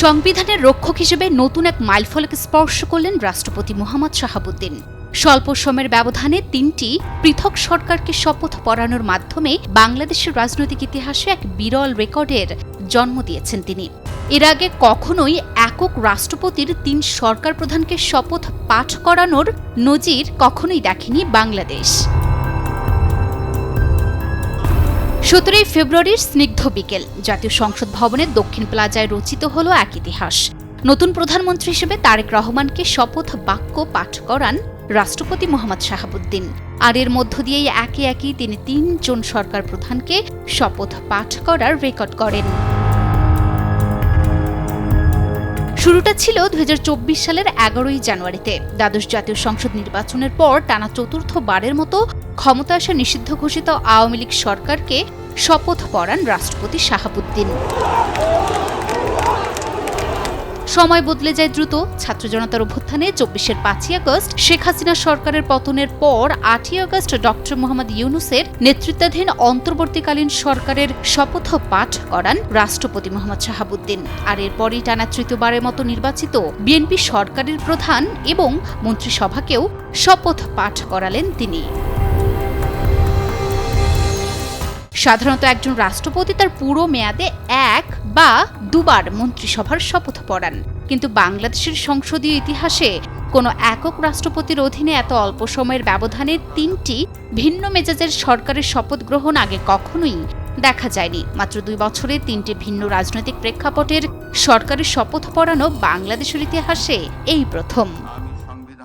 সংবিধানের রক্ষক হিসেবে নতুন এক মাইলফলক স্পর্শ করলেন রাষ্ট্রপতি মোহাম্মদ শাহাবুদ্দিন। স্বল্প সময়ের ব্যবধানে ৩টি পৃথক সরকারকে শপথ পড়ানোর মাধ্যমে বাংলাদেশের রাজনৈতিক ইতিহাসে এক বিরল রেকর্ডের জন্ম দিয়েছেন তিনি। এর আগে কখনোই একক রাষ্ট্রপতির ৩ সরকার প্রধানকে শপথ পাঠ করানোর নজির কখনোই দেখেনি বাংলাদেশ। ১৭ ফেব্রুয়ারির স্নিগ্ধ বিকেল জাতীয় সংসদ ভবনের দক্ষিণ প্লাজায় রচিত হল এক ইতিহাস। নতুন প্রধানমন্ত্রী হিসেবে তারেক রহমানকে শপথ বাক্য পাঠ করান রাষ্ট্রপতি মোহাম্মদ শাহাবুদ্দিন। আর এর মধ্য দিয়েই একে একে তিনি ৩ জন সরকার প্রধানকে শপথ পাঠ করার রেকর্ড করেন। শুরুটা ছিল ২০২৪ সালের ১১ই জানুয়ারিতে। দ্বাদশ জাতীয় সংসদ নির্বাচনের পর টানা চতুর্থবারের মতো ক্ষমতা আসা নিষিদ্ধ ঘোষিত আওয়ামী লীগ সরকারকে শপথ পড়ান রাষ্ট্রপতি শাহাবুদ্দিন। সময় বদলে যায় দ্রুত। ছাত্র জনতার অভ্যুত্থানে ২৪-এর ৫ই আগস্ট, শেখ হাসিনা সরকারের পতনের পর ৮ই আগস্ট ডক্টর মোহাম্মদ ইউনূসের নেতৃত্বাধীন অন্তর্বর্তীকালীন সরকারের শপথ পাঠ করান রাষ্ট্রপতি মোহাম্মদ শাহাবুদ্দিন। আর এরপরই টানা তৃতীয়বারের মতো নির্বাচিত বিএনপি সরকারের প্রধান এবং মন্ত্রিসভাকেও শপথ পাঠ করালেন তিনি। সাধারণত একজন রাষ্ট্রপতি তার পুরো মেয়াদে ১ বা ২বার মন্ত্রিসভার শপথ পড়ান, কিন্তু বাংলাদেশের সংসদীয় ইতিহাসে কোনো একক রাষ্ট্রপতির অধীনে এত অল্প সময়ের ব্যবধানে ৩টি ভিন্ন মেজাজের সরকারের শপথ গ্রহণ আগে কখনোই দেখা যায়নি। মাত্র ২ বছরে ৩টি ভিন্ন রাজনৈতিক প্রেক্ষাপটের সরকারের শপথ পড়ানো বাংলাদেশের ইতিহাসে এই প্রথম।